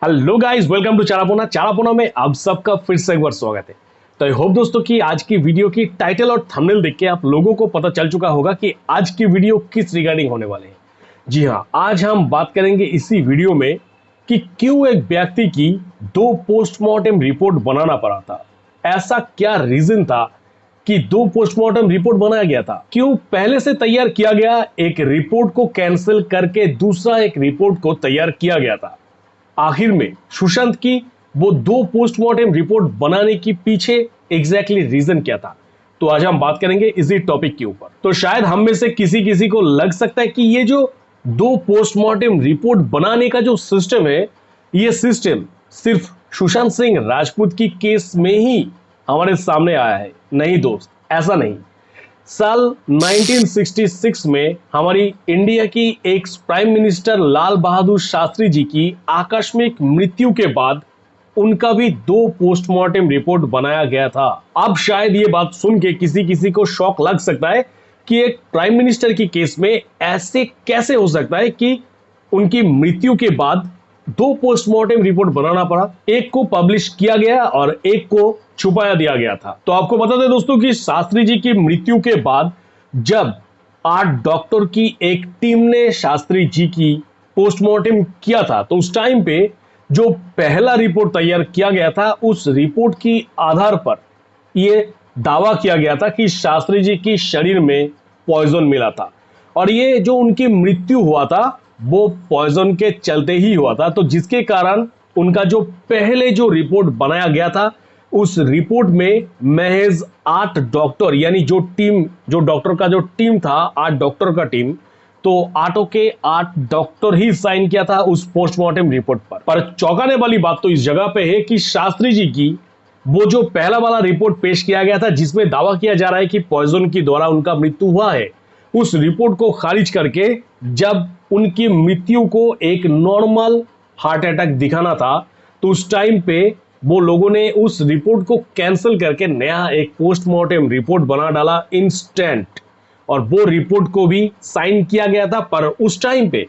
Hello guys, welcome to Charapona. Charapona में आप सबका फिर से एक बार स्वागत है। तो आई होप दोस्तों कि आज की वीडियो की टाइटल और थंबनेल देख के आप लोगों को पता चल चुका होगा कि आज की वीडियो किस रिगार्डिंग होने वाले हैं। जी हाँ, आज हम बात करेंगे इसी वीडियो में कि क्यों एक व्यक्ति की 2 पोस्टमार्टम रिपोर्ट बनाना पड़ा था। ऐसा क्या रीजन था कि 2 पोस्टमार्टम रिपोर्ट बनाया गया था? क्यों पहले से तैयार किया गया एक रिपोर्ट को कैंसिल करके दूसरा एक रिपोर्ट को तैयार किया गया था? आखिर में सुशांत की वो 2 पोस्टमार्टम रिपोर्ट बनाने की पीछे एग्जैक्टली रीजन क्या था? तो आज हम बात करेंगे इसी टॉपिक के ऊपर। तो शायद हम में से किसी किसी को लग सकता है कि ये जो 2 पोस्टमार्टम रिपोर्ट बनाने का जो सिस्टम है, ये सिस्टम सिर्फ सुशांत सिंह राजपूत की केस में ही हमारे सामने आया है। नहीं दोस्त, ऐसा नहीं। साल 1966 में हमारी इंडिया की ex prime minister Lal Bahadur Shastri ji की आकस्मिक मृत्यु के बाद उनका भी 2 पोस्टमार्टम रिपोर्ट बनाया गया था। अब शायद ये बात सुन के किसी किसी को शौक लग सकता है कि एक प्राइम मिनिस्टर की केस में ऐसे कैसे हो सकता है कि उनकी मृत्यु के बाद 2 पोस्टमार्टम रिपोर्ट बनाना पड़ा। एक को पब्लिश किया गया और एक को छुपाया दिया गया था। तो आपको बता दें दोस्तों कि शास्त्री जी की मृत्यु के बाद जब 8 डॉक्टर की एक टीम ने शास्त्री जी की पोस्टमार्टम किया था, तो उस टाइम पे जो पहला रिपोर्ट तैयार किया गया था, उस रिपोर्ट की आधार पर यह दावा किया गया था कि शास्त्री जी की शरीर में पॉइजन मिला था और ये जो उनकी मृत्यु हुआ था वो पॉइजन के चलते ही हुआ था। तो जिसके कारण उनका जो पहले जो रिपोर्ट बनाया गया था, उस रिपोर्ट में महज 8 डॉक्टर, यानी जो डॉक्टर का जो टीम था, 8 डॉक्टर का टीम, तो 8 के 8 डॉक्टर ही साइन किया था उस पोस्टमार्टम रिपोर्ट पर चौंकाने वाली बात तो इस जगह पे है कि शास्त्री जी की वो जो पहला वाला रिपोर्ट पेश किया गया था, जिसमें दावा किया जा रहा है कि पॉइजन के द्वारा उनका मृत्यु हुआ है, उस रिपोर्ट को खारिज करके जब उनकी मृत्यु को एक नॉर्मल हार्ट अटैक दिखाना था, तो उस टाइम पे वो लोगों ने उस रिपोर्ट को कैंसिल करके नया एक पोस्टमार्टम रिपोर्ट बना डाला इंस्टेंट, और वो रिपोर्ट को भी साइन किया गया था। पर उस टाइम पे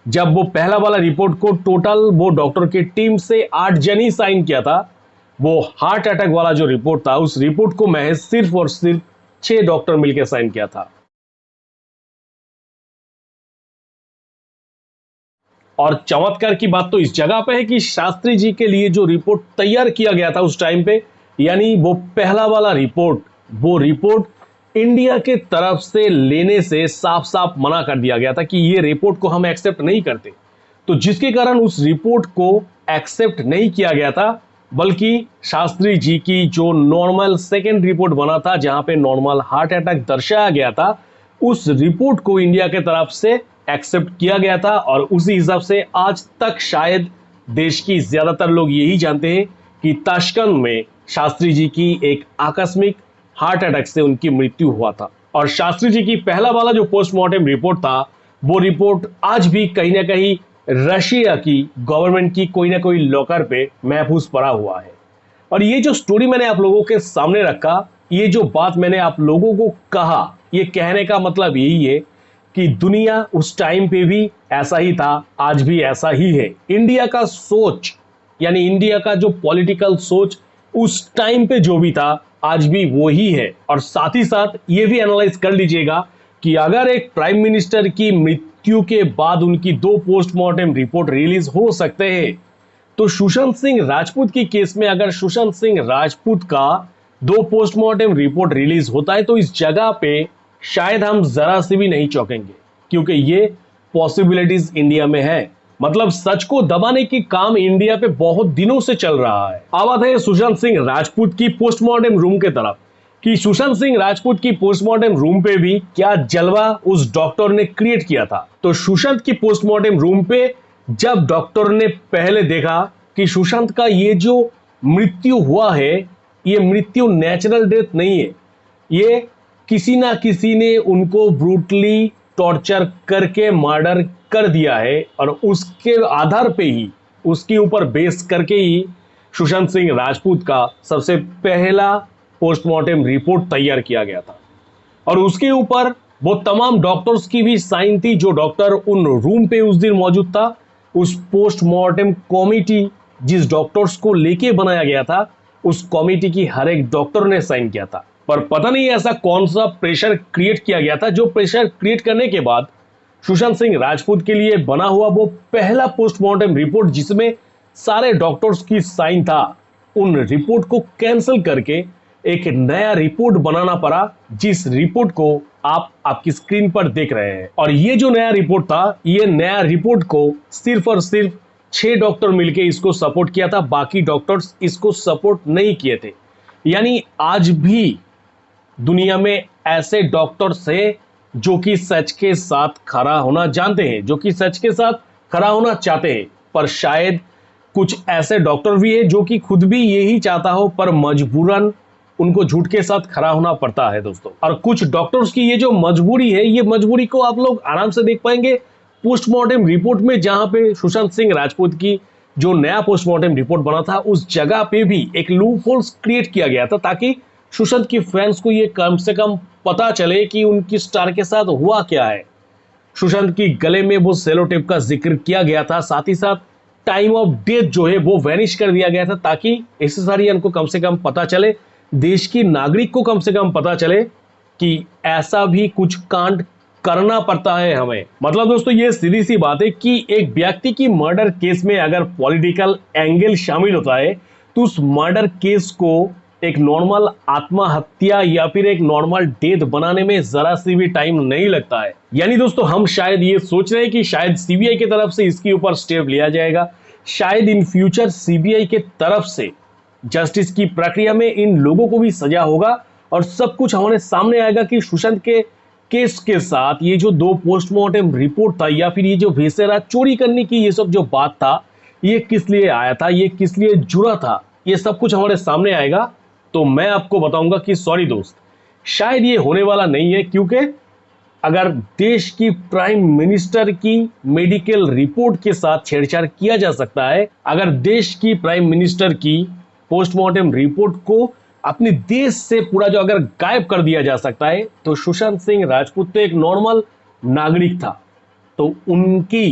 जब वो पहला वाला रिपोर्ट को टोटल वो डॉक्टर की टीम से 8 जन ही साइन किया था, वो हार्ट अटैक वाला जो रिपोर्ट था, उस रिपोर्ट को महज सिर्फ और सिर्फ 6 डॉक्टर मिलकर साइन किया था। और चमत्कार की बात तो इस जगह पे है कि शास्त्री जी के लिए जो रिपोर्ट तैयार किया गया था उस टाइम पे, यानी वो पहला वाला रिपोर्ट, वो रिपोर्ट इंडिया के तरफ से लेने से साफ साफ मना कर दिया गया था कि ये रिपोर्ट को हम एक्सेप्ट नहीं करते। तो जिसके कारण उस रिपोर्ट को एक्सेप्ट नहीं किया गया था, बल्कि शास्त्री जी की जो नॉर्मल सेकेंड रिपोर्ट बना था, जहां पे नॉर्मल हार्ट अटैक दर्शाया गया था, उस रिपोर्ट को इंडिया के तरफ से एक्सेप्ट किया गया था। और उसी हिसाब से आज तक शायद देश की ज्यादातर लोग यही जानते हैं कि ताशकंद में शास्त्री जी की एक आकस्मिक हार्ट अटैक से उनकी मृत्यु हुआ था। और शास्त्री जी की पहला वाला जो पोस्टमार्टम रिपोर्ट था, वो रिपोर्ट आज भी कहीं ना कहीं रशिया की गवर्नमेंट की कोई ना कोई लॉकर पे महफूज पड़ा हुआ है। और ये जो स्टोरी मैंने आप लोगों के सामने रखा, ये जो बात मैंने आप लोगों को कहा, ये कहने का मतलब यही है कि दुनिया उस टाइम पे भी ऐसा ही था, आज भी ऐसा ही है। इंडिया का सोच, यानी इंडिया का जो पॉलिटिकल सोच उस टाइम पे जो भी था, आज भी वो ही है। और साथ ही साथ ये भी एनालाइज कर लीजिएगा कि अगर एक प्राइम मिनिस्टर की मृत्यु के बाद उनकी 2 पोस्टमार्टम रिपोर्ट रिलीज हो सकते हैं, तो सुशांत सिंह राजपूत की केस में अगर सुशांत सिंह राजपूत का 2 पोस्टमार्टम रिपोर्ट रिलीज होता है, तो इस जगह पे शायद हम जरा से भी नहीं चौंकेंगे, क्योंकि ये पॉसिबिलिटीज इंडिया में है। मतलब सच को दबाने की काम इंडिया पे बहुत दिनों से चल रहा है। अब बात है सुशांत सिंह राजपूत की पोस्टमार्टम रूम के तरफ, कि सुशांत सिंह राजपूत की पोस्टमार्टम रूम पे भी क्या जलवा उस डॉक्टर ने क्रिएट किया था। तो सुशांत की पोस्टमार्टम रूम पे जब डॉक्टर ने पहले देखा कि सुशांत का ये जो मृत्यु हुआ है, ये मृत्यु नेचुरल डेथ नहीं है, ये किसी ना किसी ने उनको ब्रूटली टॉर्चर करके मर्डर कर दिया है, और उसके आधार पे ही, उसके ऊपर बेस करके ही सुशांत सिंह राजपूत का सबसे पहला पोस्टमार्टम रिपोर्ट तैयार किया गया था। और उसके ऊपर वो तमाम डॉक्टर्स की भी साइन थी, जो डॉक्टर उन रूम पे उस दिन मौजूद था, उस पोस्टमार्टम कमेटी जिस डॉक्टर्स को लेके बनाया गया था, उस कमेटी की हर एक डॉक्टर ने साइन किया था। पर पता नहीं ऐसा कौन सा प्रेशर क्रिएट किया गया था, जो प्रेशर क्रिएट करने के बाद सुशांत सिंह राजपूत के लिए बना हुआ वो पहला पोस्टमार्टम रिपोर्ट जिसमें सारे डॉक्टर्स की साइन था, उन रिपोर्ट को कैंसिल करके एक नया रिपोर्ट बनाना पड़ा, जिस रिपोर्ट को आप आपकी स्क्रीन पर देख रहे हैं। और ये जो नया रिपोर्ट था, ये नया रिपोर्ट को सिर्फ और सिर्फ 6 डॉक्टर मिलके इसको सपोर्ट किया था, बाकी डॉक्टर्स इसको सपोर्ट नहीं किए थे। यानी आज भी दुनिया में ऐसे डॉक्टर्स हैं जो कि सच के साथ खड़ा होना जानते हैं, जो कि सच के साथ खड़ा होना चाहते हैं, पर शायद कुछ ऐसे डॉक्टर भी हैं जो कि खुद भी यही चाहता हो, पर मजबूरन उनको झूठ के साथ खड़ा होना पड़ता है दोस्तों। और कुछ डॉक्टर्स की ये जो मजबूरी है, ये मजबूरी को आप लोग आराम से देख पाएंगे पोस्टमार्टम रिपोर्ट में, जहां पे सुशांत सिंह राजपूत की जो नया पोस्टमार्टम रिपोर्ट बना था, उस जगह पे भी एक लूप होल्स क्रिएट किया गया था, ताकि सुशांत की फैंस को ये कम से कम पता चले कि उनकी स्टार के साथ हुआ क्या है। सुशांत की गले में वो सेलो टेप का जिक्र किया गया था, साथ ही साथ टाइम ऑफ डेथ जो है वो वैनिश कर दिया गया था, ताकि एसएसआरियन को कम से कम पता चले, देश की नागरिक को कम से कम पता चले कि ऐसा भी कुछ कांड करना पड़ता है हमें। मतलब दोस्तों, ये सीधी सी बात है कि एक व्यक्ति की मर्डर केस में अगर पॉलिटिकल एंगल शामिल होता है, तो उस मर्डर केस को एक नॉर्मल आत्महत्या या फिर एक नॉर्मल डेथ बनाने में जरा सी भी टाइम नहीं लगता है। यानी दोस्तों, हम शायद ये सोच रहे हैं कि शायद सीबीआई की तरफ से इसके ऊपर स्टेप लिया जाएगा, शायद इन फ्यूचर सीबीआई के तरफ से जस्टिस की प्रक्रिया में इन लोगों को भी सजा होगा और सब कुछ हमारे सामने आएगा कि सुशांत के केस के साथ ये जो 2 पोस्टमार्टम रिपोर्ट था, या फिर ये जो विसेरा चोरी करने की ये सब जो बात था, ये किस लिए आया था, ये किस लिए जुड़ा था, ये सब कुछ हमारे सामने आएगा। तो मैं आपको बताऊंगा कि सॉरी दोस्त, शायद ये होने वाला नहीं है, क्योंकि अगर देश की प्राइम मिनिस्टर की मेडिकल रिपोर्ट के साथ छेड़छाड़ किया जा सकता है, अगर देश की प्राइम मिनिस्टर की पोस्टमार्टम रिपोर्ट को अपने देश से पूरा जो अगर गायब कर दिया जा सकता है, तो सुशांत सिंह राजपूत तो एक नॉर्मल नागरिक था, तो उनकी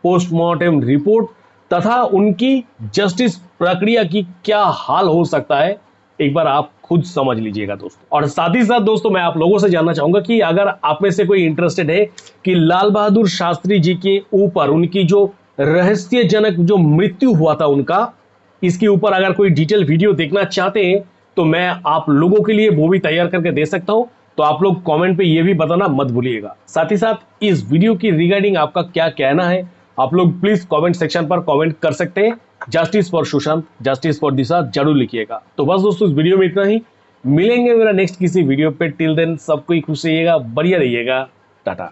पोस्टमार्टम रिपोर्ट तथा उनकी जस्टिस प्रक्रिया की क्या हाल हो सकता है, एक बार आप खुद समझ लीजिएगा दोस्तों। और साथ ही साथ दोस्तों, मैं आप लोगों से जानना चाहूंगा कि अगर आप में से कोई इंटरेस्टेड है कि लाल बहादुर शास्त्री जी के ऊपर उनकी जो रहस्यजनक जो मृत्यु हुआ था उनका, इसके ऊपर अगर कोई डिटेल वीडियो देखना चाहते हैं, तो मैं आप लोगों के लिए वो भी तैयार करके दे सकता हूं। तो आप लोग कमेंट पे ये भी बताना मत भूलिएगा। साथ ही साथ इस वीडियो की रिगार्डिंग आपका क्या कहना है, आप लोग प्लीज कमेंट सेक्शन पर कमेंट कर सकते हैं। Justice for Sushant, justice for Disha जरूर लिखिएगा। तो बस दोस्तों, इस वीडियो में इतना ही, मिलेंगे मेरा नेक्स्ट किसी वीडियो पे। टिल देन सबको खुश रहिएगा, बढ़िया रहिएगा, टाटा।